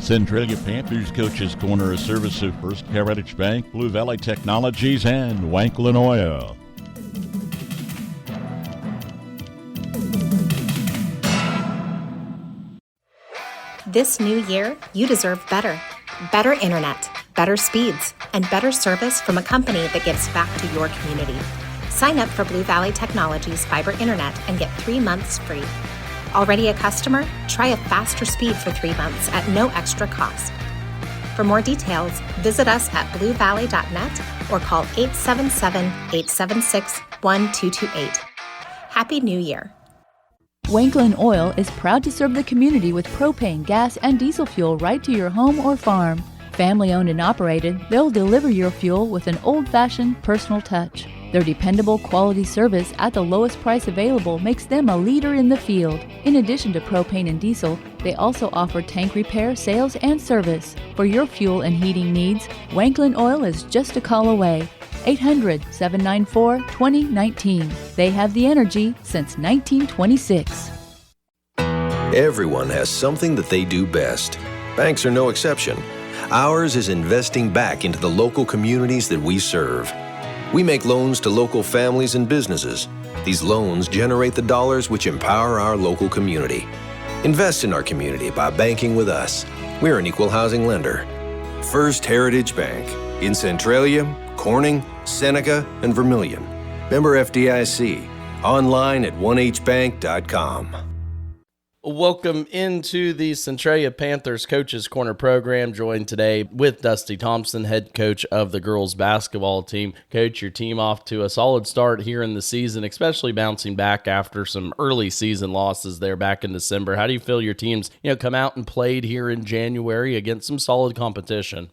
Centralia Panthers Coaches Corner, a service of First Heritage Bank, Blue Valley Technologies, and Wanklin Oil. This new year, you deserve better. Better internet, better speeds, and better service from a company that gives back to your community. Sign up for Blue Valley Technologies Fiber Internet and get 3 months free. Already a customer? Try a faster speed for 3 months at no extra cost. For more details, visit us at bluevalley.net or call 877-876-1228. Happy New Year. Wanklin Oil is proud to serve the community with propane, gas, and diesel fuel right to your home or farm. Family owned and operated, they'll deliver your fuel with an old-fashioned personal touch. Their dependable quality service at the lowest price available makes them a leader in the field. In addition to propane and diesel, they also offer tank repair, sales, and service. For your fuel and heating needs, Wanklin Oil is just a call away. 800-794-2019. They have the energy since 1926. Everyone has something that they do best. Banks are no exception. Ours is investing back into the local communities that we serve. We make loans to local families and businesses. These loans generate the dollars which empower our local community. Invest in our community by banking with us. We're an equal housing lender. First Heritage Bank in Centralia, Corning, Seneca, and Vermilion. Member FDIC. Online at 1hbank.com. Welcome into the Centralia Panthers Coaches Corner program. Joined today with Dusty Thompson, head coach of the girls basketball team. Coach, your team off to a solid start here in the season, especially bouncing back after some early season losses there back in December. How do you feel your team's come out and played here in January against some solid competition?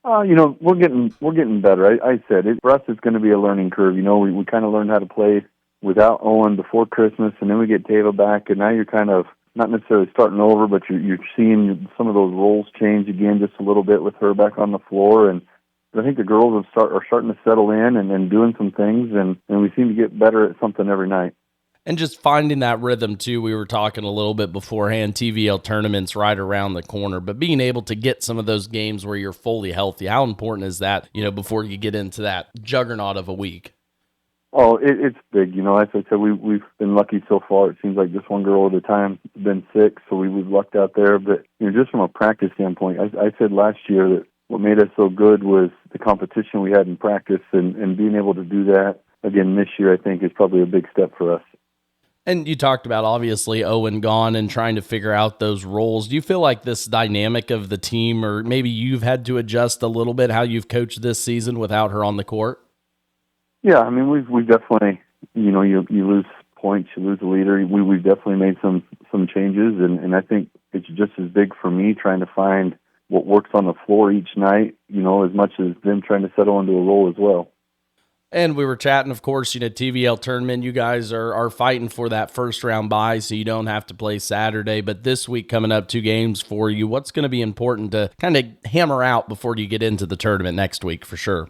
We're getting better. I said it for us. It's going to be a learning curve. We kind of learned how to play without Owen before Christmas, and then we get Tava back, and now you're kind of not necessarily starting over, but you're seeing some of those roles change again just a little bit with her back on the floor. And I think the girls are starting to settle in and doing some things, and we seem to get better at something every night. And just finding that rhythm, too. We were talking a little bit beforehand, TVL tournaments right around the corner, but being able to get some of those games where you're fully healthy, how important is that, before you get into that juggernaut of a week? Oh, it's big. As I said, we've been lucky so far. It seems like just one girl at a time has been sick, so we've lucked out there. But just from a practice standpoint, I said last year that what made us so good was the competition we had in practice, and being able to do that again this year, I think, is probably a big step for us. And you talked about, obviously, Owen gone and trying to figure out those roles. Do you feel like this dynamic of the team, or maybe you've had to adjust a little bit how you've coached this season without her on the court? Yeah, we've definitely, you lose points, you lose a leader. We've definitely made some changes, and I think it's just as big for me trying to find what works on the floor each night, as much as them trying to settle into a role as well. And we were chatting, of course, TVL tournament, you guys are fighting for that first round bye, so you don't have to play Saturday. But this week coming up, 2 games for you. What's going to be important to kind of hammer out before you get into the tournament next week for sure?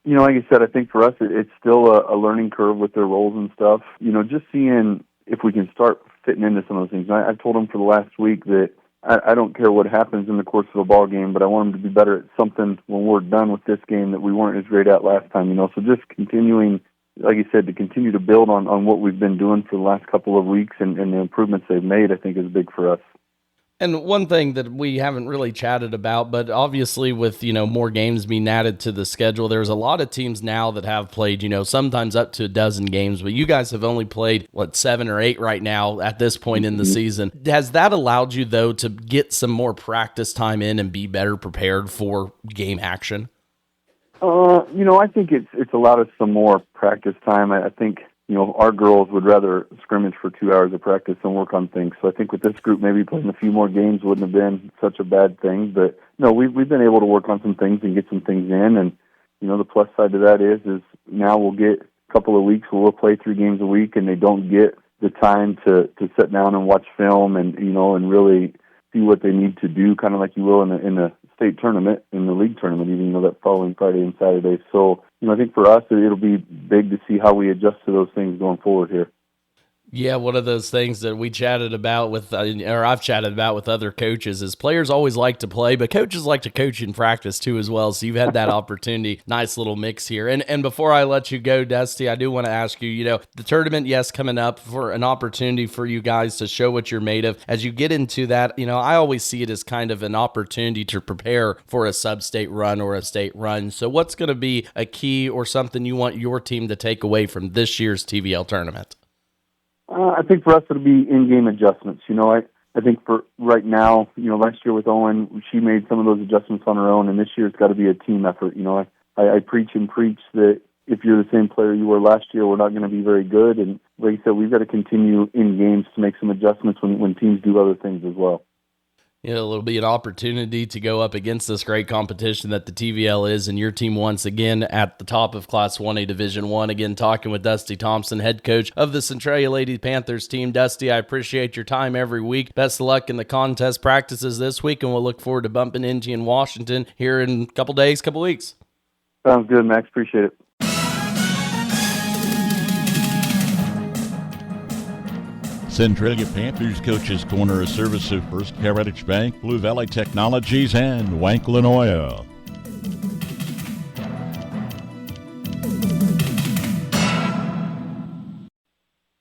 Like I said, I think for us, it's still a learning curve with their roles and stuff. Just seeing if we can start fitting into some of those things. I've told them for the last week that I don't care what happens in the course of a ball game, but I want them to be better at something when we're done with this game that we weren't as great at last time. So just continuing, like you said, to continue to build on what we've been doing for the last couple of weeks and the improvements they've made, I think is big for us. And one thing that we haven't really chatted about, but obviously with, more games being added to the schedule, there's a lot of teams now that have played, sometimes up to a dozen games, but you guys have only played, 7 or 8 right now at this point in the season. Has that allowed you, though, to get some more practice time in and be better prepared for game action? I think it's allowed us some more practice time. I think, our girls would rather scrimmage for 2 hours of practice than work on things. So I think with this group, maybe playing a few more games wouldn't have been such a bad thing. But no, we've been able to work on some things and get some things in. And, the plus side to that is now we'll get a couple of weeks where we'll play 3 games a week, and they don't get the time to sit down and watch film and, and really see what they need to do, kind of like you will in the state tournament, in the league tournament, even, that following Friday and Saturday. So, I think for us, it'll be big to see how we adjust to those things going forward here. Yeah, one of those things that we chatted about with, or I've chatted about with other coaches, is players always like to play, but coaches like to coach in practice too as well. So you've had that opportunity. Nice little mix here. And before I let you go, Dusty, I do want to ask you, the tournament, yes, coming up, for an opportunity for you guys to show what you're made of. As you get into that, I always see it as kind of an opportunity to prepare for a sub-state run or a state run. So what's going to be a key or something you want your team to take away from this year's TVL tournament? I think for us it'll be in-game adjustments. I think for right now, last year with Owen, she made some of those adjustments on her own, and this year it's got to be a team effort. I preach that if you're the same player you were last year, we're not going to be very good. And like I said, we've got to continue in games to make some adjustments when teams do other things as well. It'll be an opportunity to go up against this great competition that the TVL is, and your team once again at the top of Class 1A Division I. Again, talking with Dusty Thompson, head coach of the Centralia Lady Panthers team. Dusty, I appreciate your time every week. Best of luck in the contest practices this week, and we'll look forward to bumping into you in Washington here in a couple days, couple weeks. Sounds good, Max. Appreciate it. Centralia Panthers Coaches Corner, a service of First Heritage Bank, Blue Valley Technologies, and Wanklin Oil.